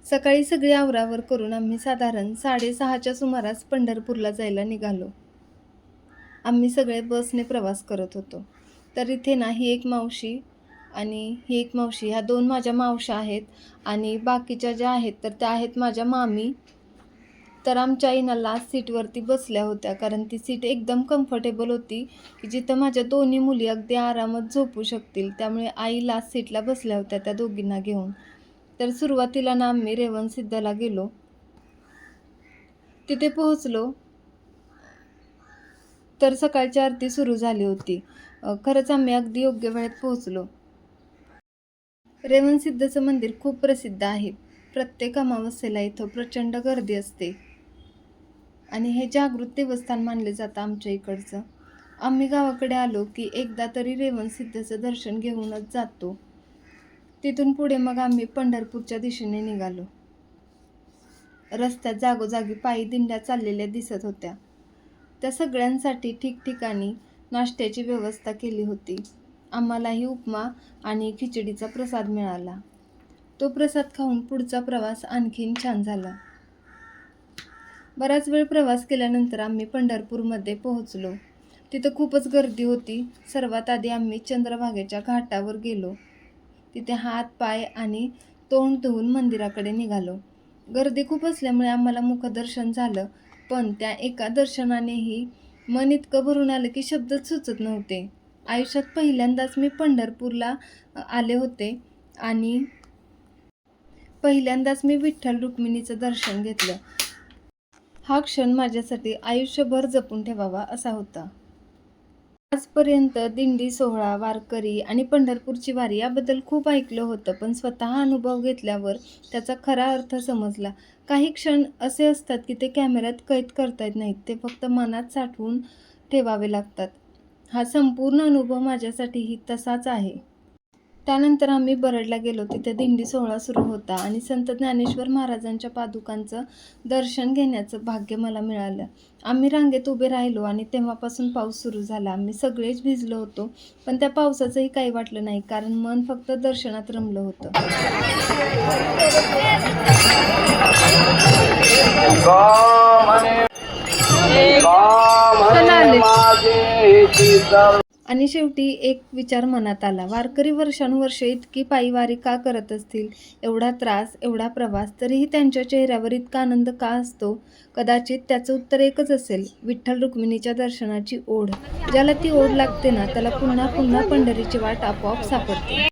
सकाळी सगळी आवरावर करून आम्ही साधारण 6:30च्या सुमारास पंढरपूरला जायला निघालो. आम्ही सगळे बसने प्रवास करत होतो. तर इथे ना ही एक मावशी आणि ही एक मावशी, ह्या 2 माझ्या मावश्या आहेत आणि बाकीच्या ज्या आहेत तर त्या आहेत माझ्या मामी. तर आमच्या आई ना लास्ट सीटवरती बसल्या होत्या, कारण ती सीट एकदम कम्फर्टेबल होती की जिथं माझ्या दोन्ही मुली अगदी आरामात झोपू शकतील. त्यामुळे आई लास्ट सीटला बसल्या होत्या त्या दोघींना घेऊन. तर सुरुवातीला ना आम्ही रेवणसिद्धला गेलो. तिथे पोहोचलो तर सकाळची आरती सुरू झाली होती. खरंच आम्ही अगदी योग्य वेळेत पोहोचलो. रेवणसिद्धचं मंदिर खूप प्रसिद्ध आहे. प्रत्येक अमावस्येला इथं प्रचंड गर्दी असते आणि हे जागृत देवस्थान मानले जातं आमच्या इकडचं. आम्ही गावाकडे आलो की एकदा तरी रेवणसिद्धचं दर्शन घेऊनच जातो. तिथून पुढे मग आम्ही पंढरपूरच्या दिशेने निघालो. रस्त्यात जागोजागी पायी दिंड्या चाललेल्या दिसत होत्या. त्या सगळ्यांसाठी ठिकठिकाणी नाश्त्याची व्यवस्था केली होती. आम्हालाही उपमा आणि खिचडीचा प्रसाद मिळाला. तो प्रसाद खाऊन पुढचा प्रवास आणखीन छान झाला. बराच वेळ प्रवास केल्यानंतर आम्ही पंढरपूरमध्ये पोहोचलो. तिथं खूपच गर्दी होती. सर्वात आधी आम्ही चंद्रभागेच्या घाटावर गेलो. तिथे हात, पाय आणि तोंड धुवून मंदिराकडे निघालो. गर्दी खूप असल्यामुळे आम्हाला मुखदर्शन झालं, पण त्या एका दर्शनानेही मन इतकं भरून आलं की शब्दच सुचत नव्हते. आयुष्यात पहिल्यांदाच मी पंढरपूरला आले होते आणि पहिल्यांदाच मी विठ्ठल रुक्मिणीचं दर्शन घेतलं. हा क्षण माझ्यासाठी आयुष्यभर जपून ठेवावा असा होता. आजपर्यंत दिंडी सोहळा, वारकरी आणि पंढरपूरची वारी याबद्दल खूप ऐकलं होतं, पण स्वतः अनुभव घेतल्यावर त्याचा खरा अर्थ समजला. काही क्षण असे असतात की ते कॅमेऱ्यात कैद करता येत नाहीत, ते फक्त मनात साठवून ठेवावे लागतात. हा संपूर्ण अनुभव माझ्यासाठीही तसाच आहे. त्यानंतर आम्ही बरडला गेलो. तिथे दिंडी सोहळा सुरू होता आणि संत ज्ञानेश्वर महाराजांच्या पादुकांचं दर्शन घेण्याचं भाग्य मला मिळालं. आम्ही रांगेत उभे राहिलो आणि तेव्हापासून पाऊस सुरू झाला. आम्ही सगळेच भिजलो होतो, पण त्या पावसाचंही काही वाटलं नाही, कारण मन फक्त दर्शनात रमलं होतं. आणि शेवटी एक विचार मनात आला. वारकरी वर्षानुवर्षे इतकी पायीवारी का करत असतील? एवढा त्रास, एवढा प्रवास, तरीही त्यांच्या चेहऱ्यावर इतका आनंद का असतो? कदाचित त्याचं उत्तर एकच असेल, विठ्ठल रुक्मिणीच्या दर्शनाची ओढ. ज्याला ती ओढ लागते ना, त्याला पुन्हा पुन्हा पंढरीची वाट आपोआप सापडते.